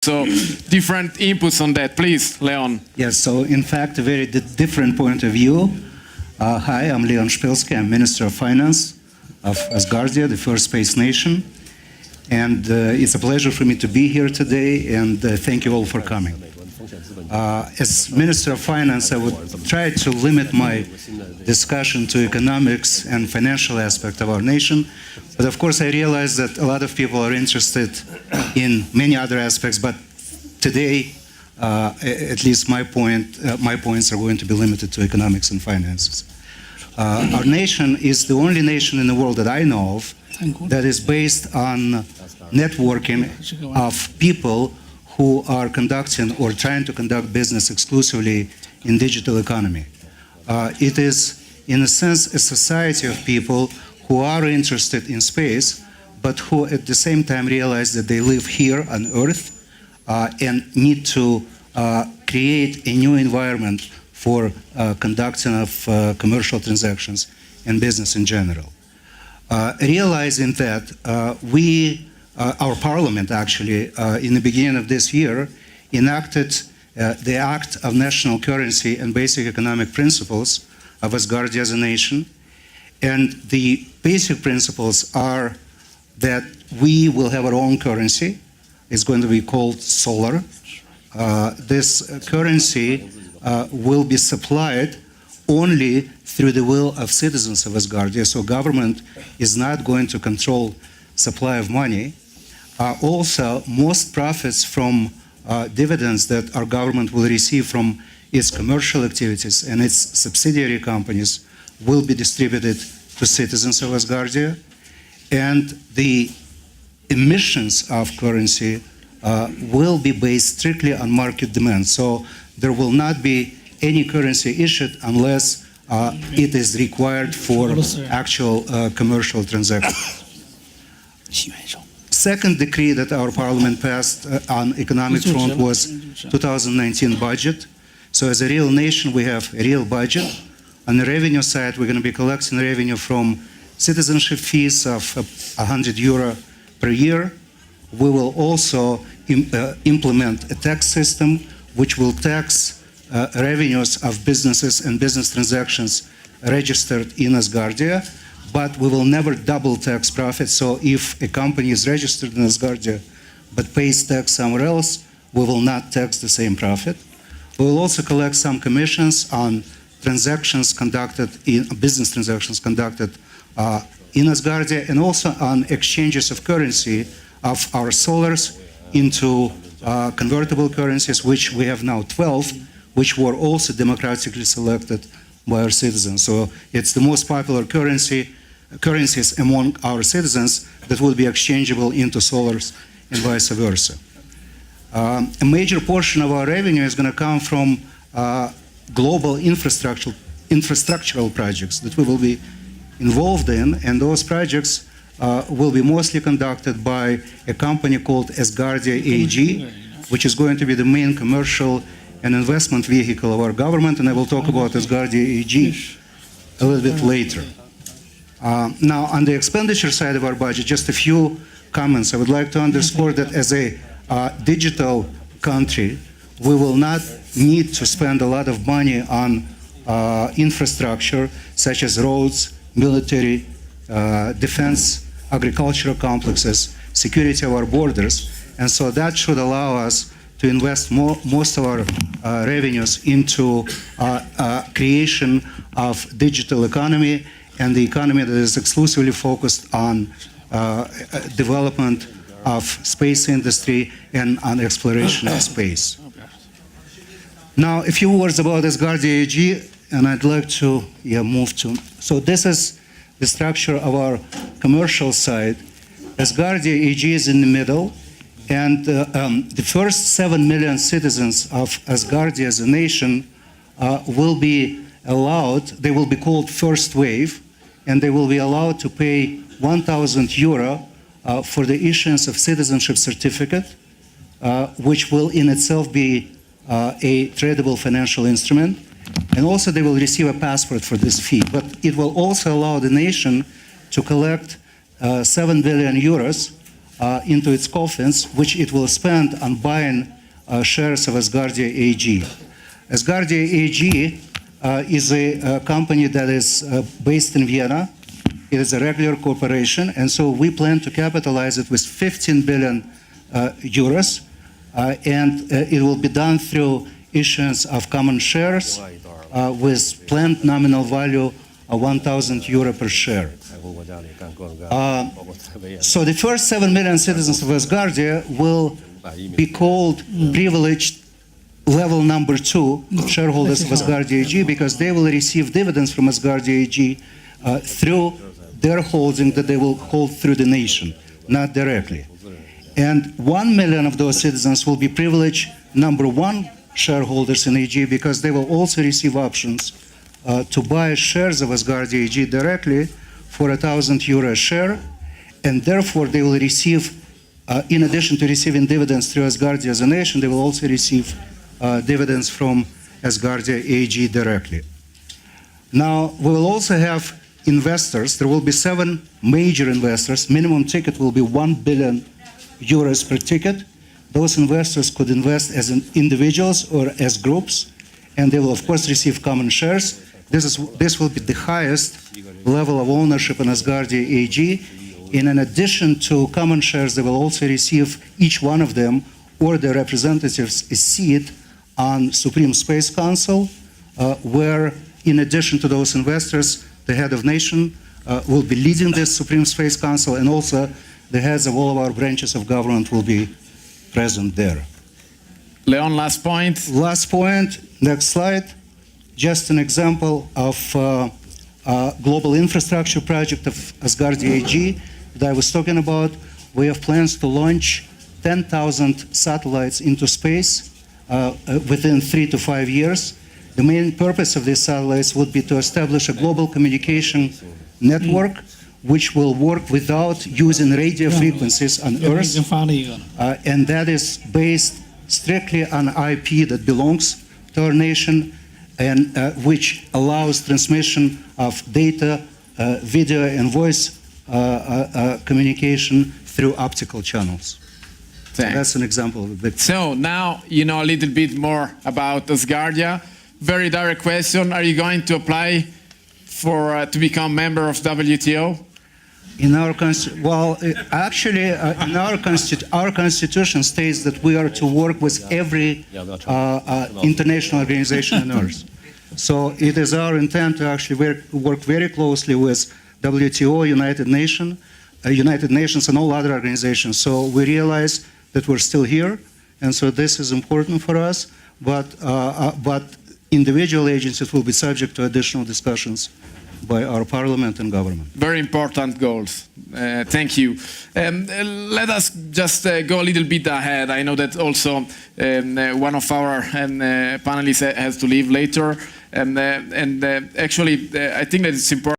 So different inputs on that, please, Leon. Yes, so in fact, a very different point of view. Hi, I'm Leon Špilski. I'm Minister of Finance of Asgardия, the first space nation. And it's a pleasure for me to be here today, and thank you all for coming. As Minister of Finance, I would try to limit my discussion to economics and financial aspect of our nation. But of course, I realize that a lot of people are interested in many other aspects. But today, at least my points are going to be limited to economics and finances. Our nation is the only nation in the world that I know of that is based on networking of people who are conducting or trying to conduct business exclusively in digital economy. It is, in a sense, a society of people who are interested in space, but who at the same time realize that they live here on Earth and need to create a new environment for conducting of commercial transactions and business in general. Realizing that our parliament actually, in the beginning of this year, enacted the Act of National Currency and Basic Economic Principles of Asgardия as a nation. And the basic principles are that we will have our own currency. It's going to be called solar. This currency will be supplied only through the will of citizens of Asgardia. So government is not going to control supply of money. Also, most profits from dividends that our government will receive from its commercial activities and its subsidiary companies will be distributed to citizens of Asgardia. And the emissions of currency will be based strictly on market demand. So there will not be any currency issued unless it is required for actual commercial transactions. Second decree that our parliament passed on economic front was 2019 budget. So as a real nation, we have a real budget. On the revenue side, we're going to be collecting revenue from citizenship fees of €100 per year. We will also implement a tax system which will tax revenues of businesses and business transactions registered in Asgardia, but we will never double tax profits. So if a company is registered in Asgardia but pays tax somewhere else, we will not tax the same profit. We will also collect some commissions on transactions conducted in business transactions conducted in Asgardia, and also on exchanges of currency of our solars into convertible currencies, which we have now 12, which were also democratically selected by our citizens. So it's the most popular currencies among our citizens that will be exchangeable into solars and vice versa. A major portion of our revenue is going to come from global infrastructural projects that we will be involved in, and those projects will be mostly conducted by a company called Asgardii AG, which is going to be the main commercial and investment vehicle of our government, and I will talk about Asgardii AG a little bit later. Now, on the expenditure side of our budget, just a few comments. I would like to underscore that as a digital country, we will not need to spend a lot of money on infrastructure such as roads, military, defense, agricultural complexes, security of our borders. And so that should allow us to invest most of our revenues into creation of digital economy and the economy that is exclusively focused on development of space industry and on exploration of space. Now, a few words about Asgardii AG, and I'd like to move to. So this is the structure of our commercial side. Asgardii AG is in the middle, and the first 7 million citizens of Asgardia as a nation will be allowed, they will be called first wave, and they will be allowed to pay €1,000 for the issuance of citizenship certificate, which will in itself be a tradable financial instrument. And also they will receive a passport for this fee. But it will also allow the nation to collect €7 billion into its coffins, which it will spend on buying shares of Asgardii AG. Asgardii AG is a company that is based in Vienna. It is a regular corporation, and so we plan to capitalize it with 15 billion euros, and it will be done through issuance of common shares with planned nominal value of 1,000 euro per share. So the first 7 million citizens of Asgardia will be called privileged level number 2 shareholders of Asgardii AG, because they will receive dividends from Asgardii AG through their holding that they will hold through the nation, not directly. And 1 million of those citizens will be privileged number 1 shareholders in AG, because they will also receive options to buy shares of Asgardii AG directly for 1,000 euro a share, and therefore they will receive, in addition to receiving dividends through Asgardia as a nation, they will also receive dividends from Asgardia AG directly. Now, we will also have investors. There will be 7 major investors. Minimum ticket will be 1 billion euros per ticket. Those investors could invest as individuals or as groups, and they will, of course, receive common shares. This will be the highest level of ownership in Asgardia AG. And in addition to common shares, they will also receive, each one of them or their representatives, a seat on Supreme Space Council, where, in addition to those investors, the head of nation will be leading this Supreme Space Council, and also the heads of all of our branches of government will be present there. Leon, last point. Last point, next slide. Just an example of global infrastructure project of Asgardia AG that I was talking about. We have plans to launch 10,000 satellites into space within 3 to 5 years. The main purpose of these satellites would be to establish a global communication network which will work without using radio frequencies on Earth, and that is based strictly on IP that belongs to our nation, and which allows transmission of data, video, and voice communication through optical channels. So that's an example of a big. So now you know a little bit more about Asgardia. Very direct question: are you going to apply for to become member of WTO? In our our constitution states that we are to work with every international organization on Earth. So it is our intent to actually work very closely with WTO, United Nations, and all other organizations. So we realize that we're still here, and so this is important for us. But individual agencies will be subject to additional discussions by our parliament and government. Very important goals. Thank you. Let us just go a little bit ahead. I know that also one of our panelists has to leave later. Actually, I think that it's important